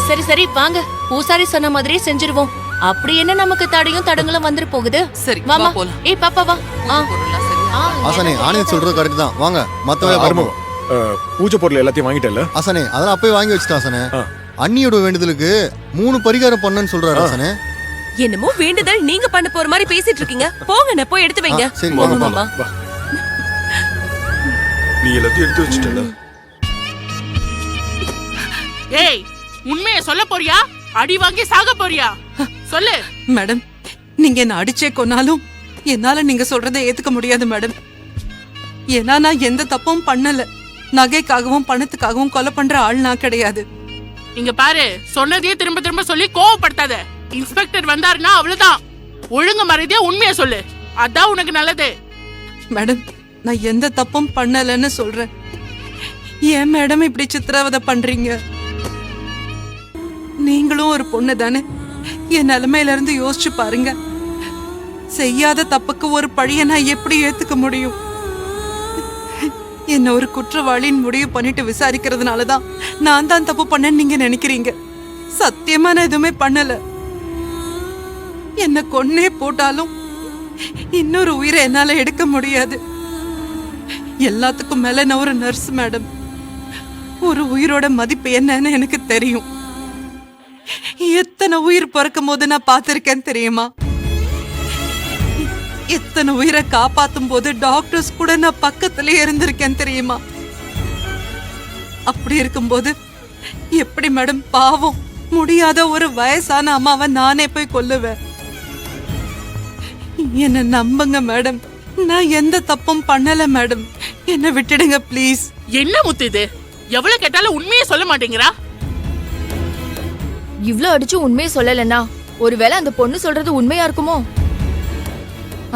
சரி சரி வாங்க, பூசாரி சொன்ன மாதிரியே செஞ்சிருவோம். அப்படி என்ன நமக்கு தடையும் தடங்களும் வந்துரு போகுது. சரி வாமா. போலாம். ஏய் பாப்பா வா. ஆசானே ஆனந்த் சொல்றது கரெக்ட் தான். வாங்க மத்த வேலை மருமகம் பூஜை பொருள் எல்லாத்தையும் வாங்கிட்டல? ஆசானே அதெல்லாம் அப்பவே வாங்கி வச்சுட்டேன் ஆசானே. அண்ணியோட வேண்டுதலுக்கு 3 பரிகாரம் பண்ணன்னு சொல்றாரு ஆசானே. என்னமோ வேண்டுதல் நீங்க பண்ண போற மாதிரி பேசிட்டு இருக்கீங்க. போங்க, நான் போய் எடுத்து வைங்க. சரி போங்க வாங்க மாமா. வா. நீ எல்லாத்தையும் எடுத்து வச்சிட்டல? ஏய், உண்மையை சொல்ல போறியா? அடி வாங்கி சாக போறியா? சொல்லு. மேடம், நீங்க என்ன அடிச்சே கொன்னாலும் என்னால நீங்க சொல்றதை ஏத்துக்க முடியாது மேடம். ஏன்னா நான் எந்த தப்பும் பண்ணல. நகைக்காகவும் பணத்துக்காகவும் கொலை பண்ற ஆள் நான் கிடையாது. இங்க பாரு, சொன்னதையே திரும்ப திரும்ப சொல்லி கோவப்படுத்தாத. இன்ஸ்பெக்டர் வந்தாருன்னா அவ்வளவுதான். ஒழுங்கு மரியாதையா உண்மையை சொல்லு, அதான் உனக்கு நல்லது. மேடம், நான் எந்த தப்பும் பண்ணலன்னு சொல்றேன். ஏன் மேடம் இப்படி சித்திரவதை பண்றீங்க? நீங்களும் ஒரு பொண்ணு தானே. என் நிலைமையில இருந்து யோசிச்சு பாருங்க. செய்யாத தப்புக்கு ஒரு பழிய நான் எப்படி ஏத்துக்க முடியும்? என்ன ஒரு குற்றவாளின்னு முடிவு பண்ணிட்டு விசாரிக்கிறதுனாலதான் நான் தான் தப்பு பண்ணேன்னு நீங்க நினைக்கிறீங்க. சத்தியமா நான் எதுவுமே பண்ணல. என்ன கொன்னே போட்டாலும் இன்னொரு உயிரை என்னால எடுக்க முடியாது. எல்லாத்துக்கும் மேல நான் ஒரு நர்ஸ் மேடம். ஒரு உயிரோட மதிப்பு என்னன்னு எனக்கு தெரியும். எத்தனை உயிர் பிறக்கும் போது நான் பார்த்திருக்கேன் தெரியுமா? எத்தனை உயிரை காப்பாத்தும் போது டாக்டர்ஸ் கூட நான் பக்கத்திலே இருந்திருக்கேன் தெரியுமா? அப்படி இருக்கும்போது எப்படி மேடம் பாவம் முடியாத ஒரு வயசான அம்மாவை நானே போய் கொல்லுவேன்? என்ன நம்புங்க மேடம், நான் எந்த தப்பும் பண்ணல மேடம். என்ன விட்டுடுங்க ப்ளீஸ். என்ன முத்து இது? எவ்வளவு கேட்டாலும் உண்மையை சொல்ல மாட்டேங்கிறா. இவ்ளோ அடிச்சு உண்மையை சொல்லலன்னா ஒருவேளை அந்த பொண்ணு சொல்றது உண்மையா இருக்குமோ?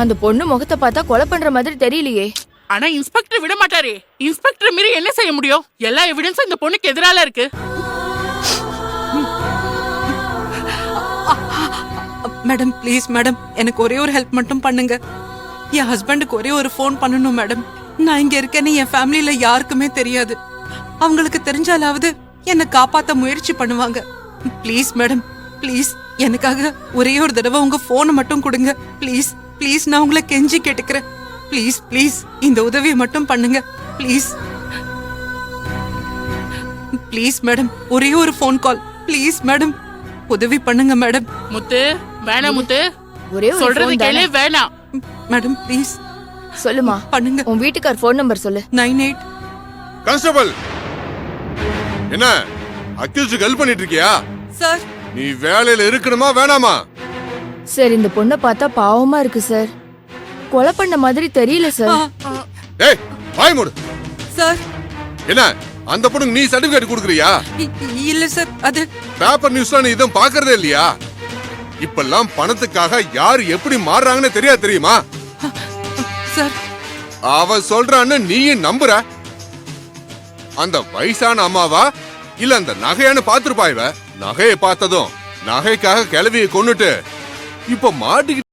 அந்த பொண்ணு முகத்தை பார்த்தா கொலை பண்ற மாதிரி தெரியலையே. ஆனா இன்ஸ்பெக்டர் விட மாட்டாரே. இன்ஸ்பெக்டர் மீறி என்ன செய்ய முடியும்? எல்லா எவிடன்ஸும் இந்த பொண்ணுக்கு எதிரால இருக்கு. மேடம் ப்ளீஸ் மேடம், எனக்கு ஒரே ஒரு ஹெல்ப் மட்டும் பண்ணுங்க. என் ஹஸ்பண்டுக்கு ஒரே ஒரு ஃபோன் பண்ணணும் மேடம். நான் இங்க இருக்கேன்னு என் ஃபேமிலியில யாருக்குமே தெரியாது. அவங்களுக்கு தெரிஞ்சாலாவது என்னை காப்பாத்த முயற்சி பண்ணுவாங்க. ப்ளீஸ் மேடம், ப்ளீஸ் எனக்காக ஒரே ஒரு தடவை உங்க போனை மட்டும் கொடுங்க. ப்ளீஸ் ப்ளீஸ், நான் உங்களை கெஞ்சி கேட்டுக்கிறேன். ப்ளீஸ் ப்ளீஸ் இந்த உதவியை மட்டும் பண்ணுங்க. ப்ளீஸ் ப்ளீஸ் மேடம், ஒரே ஒரு ஃபோன் கால் ப்ளீஸ் மேடம். உதவி பண்ணுங்க மேடம். முத்து வேணாம் முத்து, ஒரே ஒரு சொல்றது phone தானே. கேளு. வேணாம் மேடம் ப்ளீஸ் சொல்லுமா. பண்ணுங்க. உன் வீட்டுக்கார் ஃபோன் நம்பர் சொல்லு. 98. கான்ஸ்டபிள், என்ன அக்யூஸ்டுக்கு ஹெல்ப் பண்ணிட்டு இருக்கியா? சார், நீ வேலையில இருக்கணுமா வேணாமா? சார், இந்த பொண்ணை பார்த்தா பாவமா இருக்கு சார். கொலை பண்ண மாதிரி தெரியல சார். டேய் வாய் மூடு. சார், என்ன அந்த பொண்ணுக்கு நீ சர்டிபிகேட் கொடுக்கறியா? இல்ல சார், அது பேப்பர் நியூஸ்ல நீ இதுவும் பாக்குறதே இல்லையா? இப்பெல்லாம் பணத்துக்காக யார் எப்படி மாறுறாங்கன்னு தெரியுமா? சார், அவ சொல்றான்னு நீயும் நம்புற? அந்த வயசான அம்மாவா இல்ல அந்த நகையான்னு பாத்துருப்பாய்வ. நகையை பார்த்ததும் நகைக்காக கிளவியை கொன்னுட்டு இப்ப மாட்டிக்கிட்டு